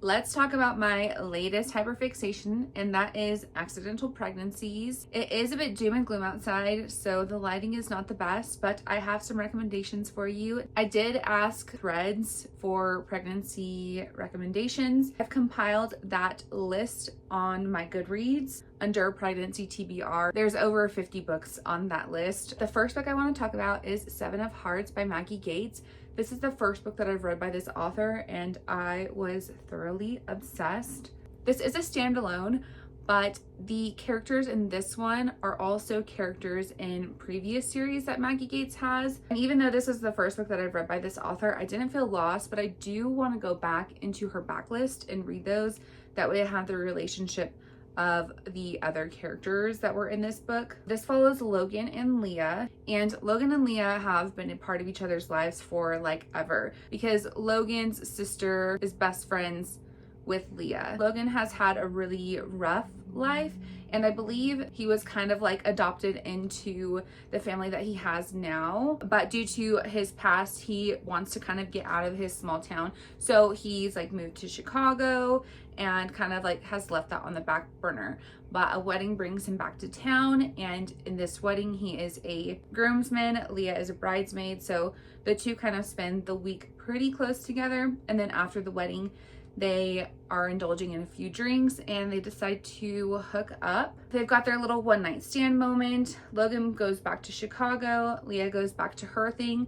Let's talk about my latest hyperfixation, and that is accidental pregnancies. It is a bit doom and gloom outside, so the lighting is not the best, but I have some recommendations for you. I did ask Threads for pregnancy recommendations. I've compiled that list on my Goodreads under pregnancy TBR. There's over 50 books on that list. The first book I want to talk about is Seven of Hearts by Maggie Gates. This is the first book that I've read by this author, and I was thoroughly obsessed. This is a standalone, but the characters in this one are also characters in previous series that Maggie Gates has. And even though this is the first book that I've read by this author, I didn't feel lost, but I do want to go back into her backlist and read those. That way I have the relationship of the other characters that were in this book. This follows Logan and Leah, and Logan and Leah have been a part of each other's lives for like ever, because Logan's sister is best friends with Leah. Logan has had a really rough life, and I believe he was kind of like adopted into the family that he has now, but due to his past, he wants to kind of get out of his small town, so he's like moved to Chicago and kind of like has left that on the back burner. But a wedding brings him back to town, and in this wedding he is a groomsman, Leah is a bridesmaid, so the two kind of spend the week pretty close together. And then after the wedding, they are indulging in a few drinks and they decide to hook up. They've got their little one night stand moment. Logan goes back to Chicago, Leah goes back to her thing,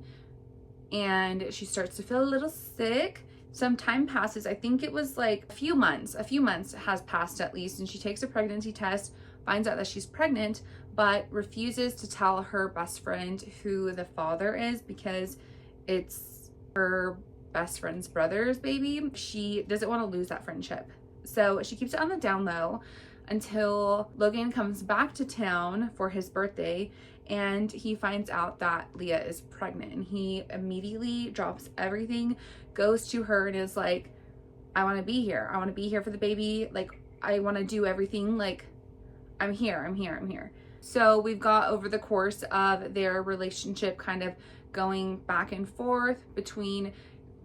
and she starts to feel a little sick. Some time passes. I think it was like a few months has passed at least, and she takes a pregnancy test, finds out that she's pregnant, but refuses to tell her best friend who the father is because it's her best friend's brother's baby. She doesn't want to lose that friendship, so she keeps it on the down low until Logan comes back to town for his birthday, and he finds out that Leah is pregnant, and he immediately drops everything, goes to her, and is like, I want to be here for the baby, like I want to do everything, like I'm here. So we've got over the course of their relationship kind of going back and forth between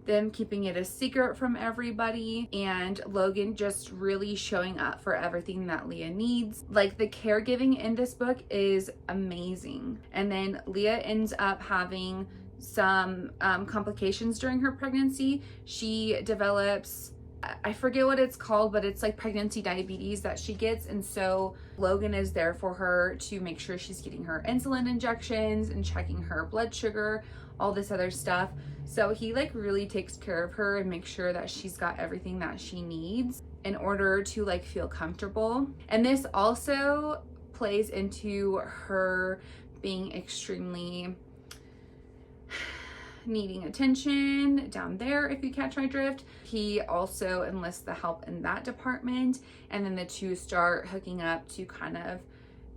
them keeping it a secret from everybody and Logan just really showing up for everything that Leah needs. Like, the caregiving in this book is amazing. And then Leah ends up having some complications during her pregnancy. She develops, I forget what it's called, but it's like pregnancy diabetes that she gets, and so Logan is there for her to make sure she's getting her insulin injections and checking her blood sugar, all this other stuff. So he like really takes care of her and makes sure that she's got everything that she needs in order to like feel comfortable. And this also plays into her being extremely needing attention down there, if you catch my drift. He also enlists the help in that department, and then the two start hooking up to kind of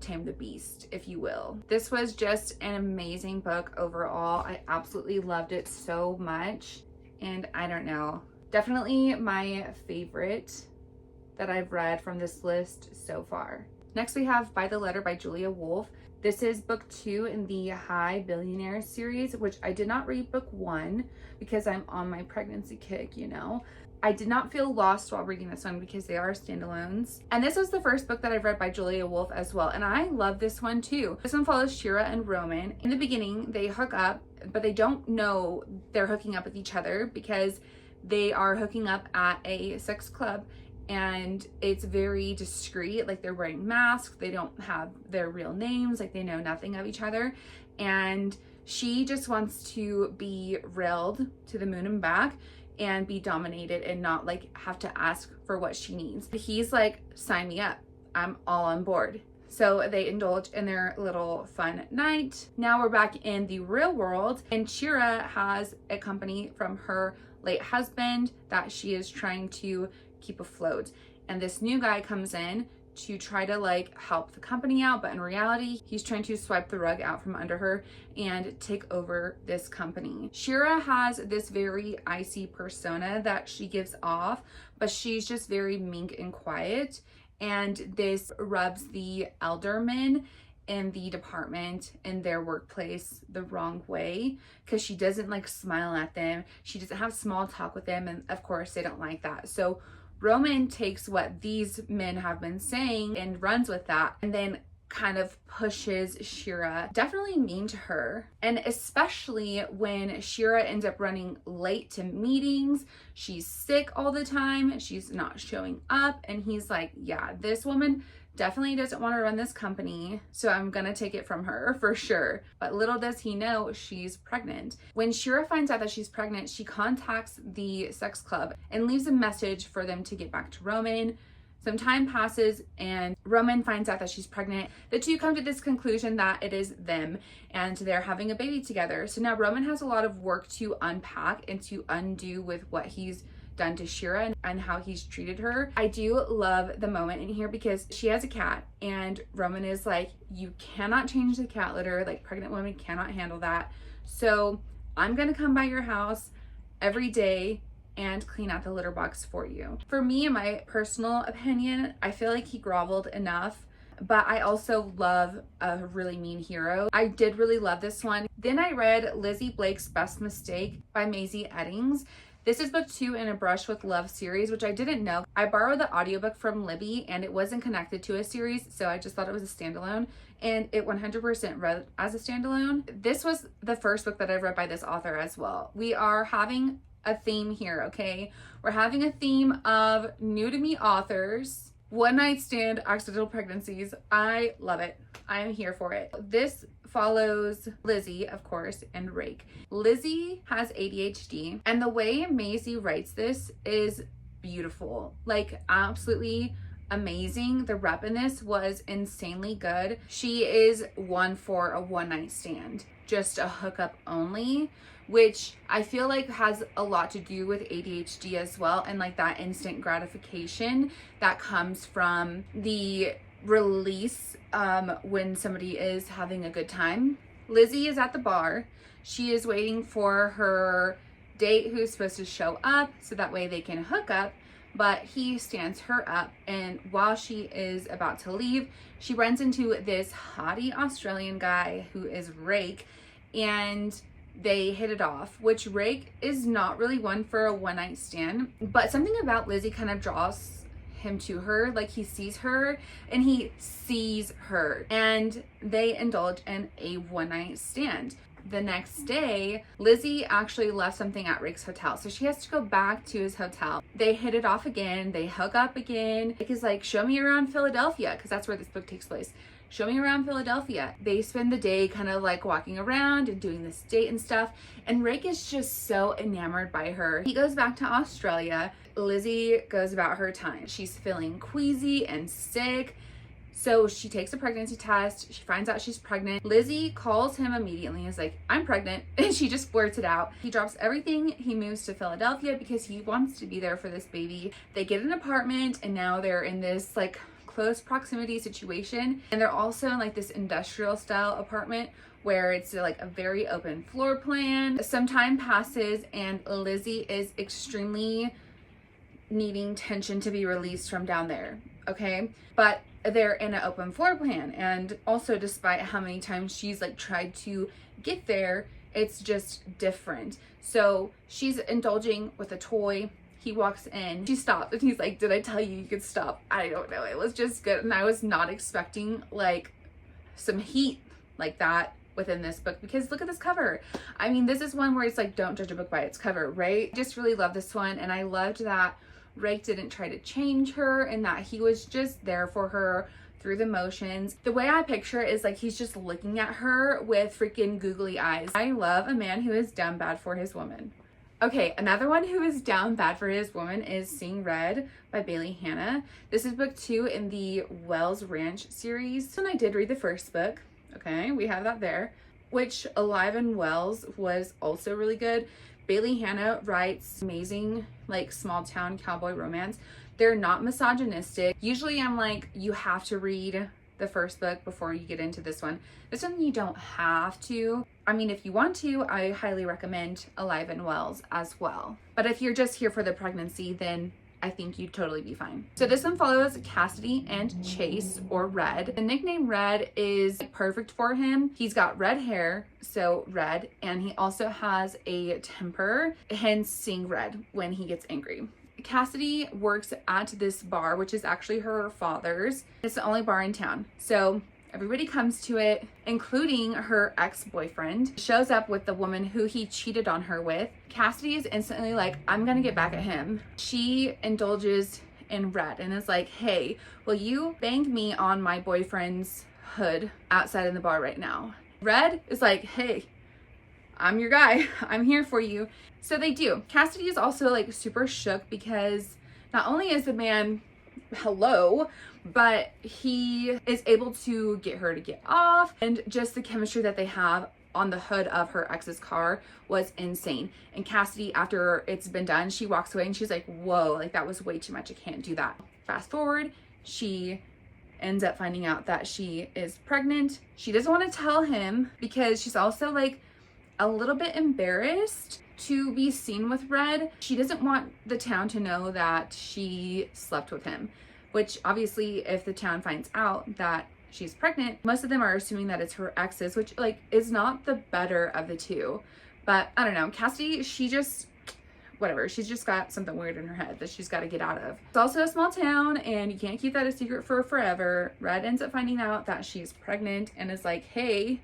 tame the beast, if you will. This was just an amazing book overall. I absolutely loved it so much, and I don't know, definitely my favorite that I've read from this list so far. Next we have By the Letter by Julia Wolf. This is book 2 in the High Billionaires series, which I did not read book 1 because I'm on my pregnancy kick, you know. I did not feel lost while reading this one because they are standalones. And this was the first book that I've read by Julia Wolf as well, and I love this one too. This one follows Shira and Roman. In the beginning, they hook up, but they don't know they're hooking up with each other because they are hooking up at a sex club, and it's very discreet. Like, they're wearing masks, they don't have their real names, like they know nothing of each other, and she just wants to be railed to the moon and back and be dominated and not like have to ask for what she needs. He's like, sign me up, I'm all on board. So they indulge in their little fun night. Now we're back in the real world, and Shira has a company from her late husband that she is trying to keep afloat, and this new guy comes in to try to like help the company out, but in reality he's trying to swipe the rug out from under her and take over this company. Shira has this very icy persona that she gives off, but she's just very meek and quiet, and this rubs the eldermen in the department, in their workplace, the wrong way, because she doesn't like smile at them, she doesn't have small talk with them, and of course they don't like that. So Roman takes what these men have been saying and runs with that, and then kind of pushes Shira, definitely mean to her. And especially when Shira ends up running late to meetings, she's sick all the time, she's not showing up, and he's like, yeah, this woman definitely doesn't want to run this company, so I'm gonna take it from her for sure. But little does he know she's pregnant. When Shira finds out that she's pregnant, she contacts the sex club and leaves a message for them to get back to Roman. Some time passes and Roman finds out that she's pregnant. The two come to this conclusion that it is them and they're having a baby together. So now Roman has a lot of work to unpack and to undo with what he's done to Shira and how he's treated her. I do love the moment in here because she has a cat and Roman is like, you cannot change the cat litter, like pregnant women cannot handle that. So I'm gonna come by your house every day and clean out the litter box for you. For me, in my personal opinion, I feel like he groveled enough, but I also love a really mean hero. I did really love this one. Then I read Lizzie Blake's Best Mistake by Maisie Eddings. This is book 2 in a Brush with Love series, which I didn't know. I borrowed the audiobook from Libby and it wasn't connected to a series, so I just thought it was a standalone, and it 100% read as a standalone. This was the first book that I've read by this author as well. We are having a theme here, okay? We're having a theme of new to me authors, one night stand, accidental pregnancies. I love it. I am here for it. This follows Lizzie, of course, and Rake. Lizzie has ADHD, and the way Maisie writes this is beautiful, like absolutely amazing. The rep in this was insanely good. She is one for a one night stand, just a hookup only, which I feel like has a lot to do with ADHD as well, and like that instant gratification that comes from the release when somebody is having a good time. Lizzie is at the bar. She is waiting for her date who's supposed to show up so that way they can hook up, but he stands her up, and while she is about to leave, she runs into this haughty Australian guy who is Rake, and they hit it off, which Rake is not really one for a one night stand, but something about Lizzie kind of draws him to her. Like he sees her and he sees her, and they indulge in a one night stand. The next day, Lizzie actually left something at Rake's hotel, so she has to go back to his hotel. They hit it off again, they hook up again. Rake is like, show me around Philadelphia, because that's where this book takes place. Show me around Philadelphia. They spend the day kind of like walking around and doing this date and stuff, and Rake is just so enamored by her. He goes back to Australia. Lizzie goes about her time. She's feeling queasy and sick, so she takes a pregnancy test. She finds out she's pregnant. Lizzie calls him immediately and is like, I'm pregnant, and she just blurts it out. He drops everything. He moves to Philadelphia because he wants to be there for this baby. They get an apartment, and now they're in this like close proximity situation, and they're also in like this industrial style apartment where it's like a very open floor plan. Some time passes and Lizzie is extremely needing tension to be released from down there, okay? But they're in an open floor plan, and also despite how many times she's like tried to get there, it's just different. So she's indulging with a toy. He walks in, she stopped, and he's like, did I tell you you could stop? I don't know, it was just good, and I was not expecting like some heat like that within this book, because look at this cover. I mean, this is one where it's like, don't judge a book by its cover, right? Just really love this one, and I loved that Rake didn't try to change her and that he was just there for her through the motions. The way I picture it is like he's just looking at her with freaking googly eyes. I love a man who is down bad for his woman. Okay, another one who is down bad for his woman is Seeing Red by Bailey Hannah. This is book 2 in the Wells Ranch series, and I did read the first book. Okay, we have that there, which Alive in Wells was also really good. Bailey Hannah writes amazing like small town cowboy romance. They're not misogynistic. Usually I'm like, you have to read the first book before you get into this one. This one you don't have to. I mean, if you want to, I highly recommend Alive in Wells as well. But if you're just here for the pregnancy, then I think you'd totally be fine. So this one follows Cassidy and Chase, or Red. The nickname Red is perfect for him. He's got red hair, so red, and he also has a temper, hence seeing red when he gets angry. Cassidy works at this bar, which is actually her father's. It's the only bar in town. So everybody comes to it, including her ex-boyfriend. Shows up with the woman who he cheated on her with. Cassidy is instantly like, I'm gonna get back at him. She indulges in Red and is like, hey, will you bang me on my boyfriend's hood outside in the bar right now? Red is like, hey, I'm your guy. I'm here for you. So they do. Cassidy is also like super shook because not only is the man hello, but he is able to get her to get off, and just the chemistry that they have on the hood of her ex's car was insane. And Cassidy, after it's been done, she walks away and she's like, whoa, like that was way too much. I can't do that. Fast forward, she ends up finding out that she is pregnant. She doesn't want to tell him because she's also like a little bit embarrassed to be seen with Red. She doesn't want the town to know that she slept with him, which obviously if the town finds out that she's pregnant, most of them are assuming that it's her ex's, which like is not the better of the two. But I don't know, Cassidy, she just, whatever, she's just got something weird in her head that she's got to get out of. It's also a small town and you can't keep that a secret for forever. Red ends up finding out that she's pregnant and is like, hey,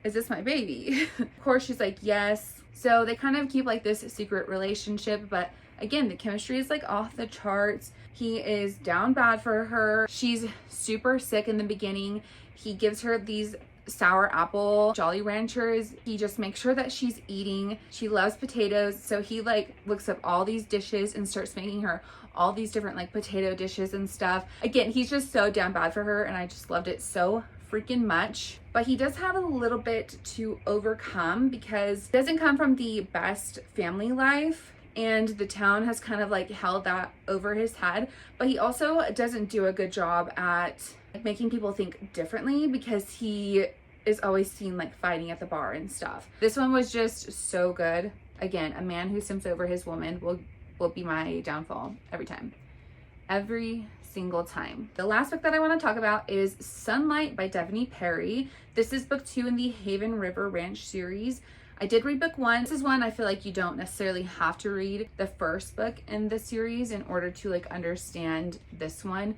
is this my baby? Of course she's like, yes. So they kind of keep like this secret relationship, but again, the chemistry is like off the charts. He is down bad for her. She's super sick in the beginning. He gives her these sour apple Jolly Ranchers. He just makes sure that she's eating. She loves potatoes, so he like looks up all these dishes and starts making her all these different like potato dishes and stuff. Again, he's just so down bad for her and I just loved it so freaking much. But he does have a little bit to overcome because he doesn't come from the best family life and the town has kind of like held that over his head. But he also doesn't do a good job at making people think differently because he is always seen like fighting at the bar and stuff. This one was just so good. Again, a man who simps over his woman will be my downfall every time. Every single time. The last book that I want to talk about is Sunlight by Devney Perry. This is book 2 in the Haven River Ranch series. I did read book 1. This is one I feel like you don't necessarily have to read the first book in the series in order to like understand this one.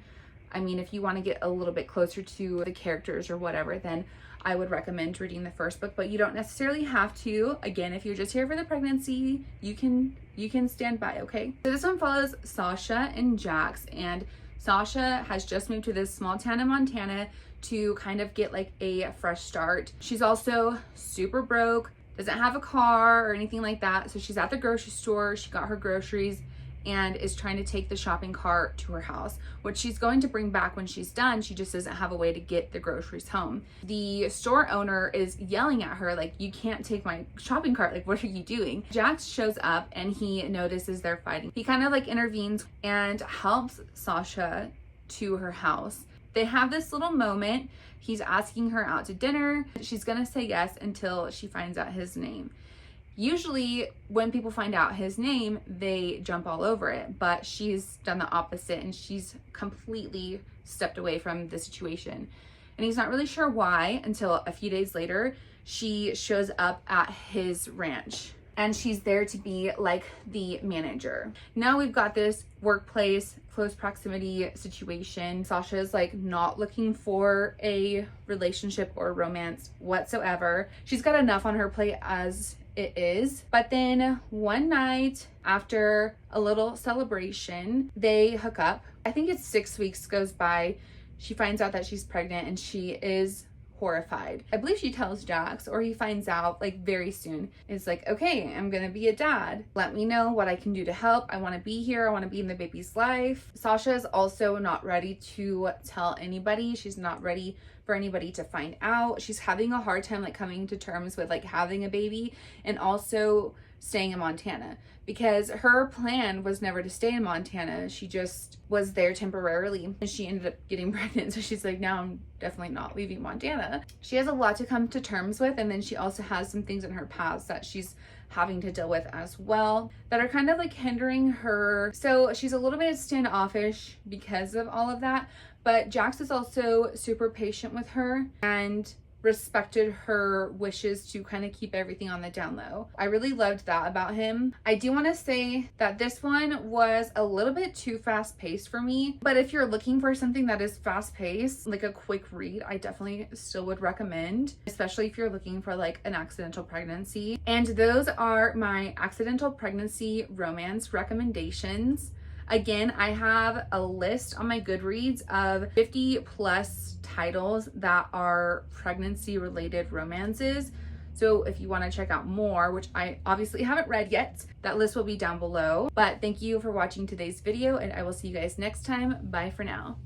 I mean, if you want to get a little bit closer to the characters or whatever, then I would recommend reading the first book, but you don't necessarily have to. Again, if you're just here for the pregnancy, you can stand by, okay? So this one follows Sasha and Jax, and Sasha has just moved to this small town in Montana to kind of get like a fresh start. She's also super broke, doesn't have a car or anything like that. So she's at the grocery store, she got her groceries and is trying to take the shopping cart to her house, which she's going to bring back when she's done. She just doesn't have a way to get the groceries home. The store owner is yelling at her like, you can't take my shopping cart, like what are you doing? Jax shows up and he notices they're fighting. He kind of like intervenes and helps Sasha to her house. They have this little moment. He's asking her out to dinner. She's gonna say yes until she finds out his name. Usually when people find out his name, they jump all over it, but she's done the opposite and she's completely stepped away from the situation. And he's not really sure why until a few days later, she shows up at his ranch and she's there to be like the manager. Now we've got this workplace, close proximity situation. Sasha is like not looking for a relationship or romance whatsoever. She's got enough on her plate as it is. But then one night after a little celebration, they hook up. I think it's 6 weeks goes by. She finds out that she's pregnant and she is horrified. I believe she tells Jax, or he finds out like very soon. It's like, okay, I'm gonna be a dad. Let me know what I can do to help. I wanna be here. I wanna be in the baby's life. Sasha is also not ready to tell anybody. She's not ready for anybody to find out. She's having a hard time like coming to terms with like having a baby and also staying in Montana, because her plan was never to stay in Montana. She just was there temporarily and she ended up getting pregnant. So she's like, now I'm definitely not leaving Montana. She has a lot to come to terms with, and then she also has some things in her past that she's having to deal with as well that are kind of like hindering her. So she's a little bit standoffish because of all of that, but Jax is also super patient with her and respected her wishes to kind of keep everything on the down low. I really loved that about him. I do want to say that this one was a little bit too fast paced for me, but if you're looking for something that is fast paced, like a quick read, I definitely still would recommend, especially if you're looking for like an accidental pregnancy. And those are my accidental pregnancy romance recommendations. Again, I have a list on my Goodreads of 50 plus titles that are pregnancy related romances. So if you want to check out more, which I obviously haven't read yet, that list will be down below. But thank you for watching today's video, and I will see you guys next time. Bye for now.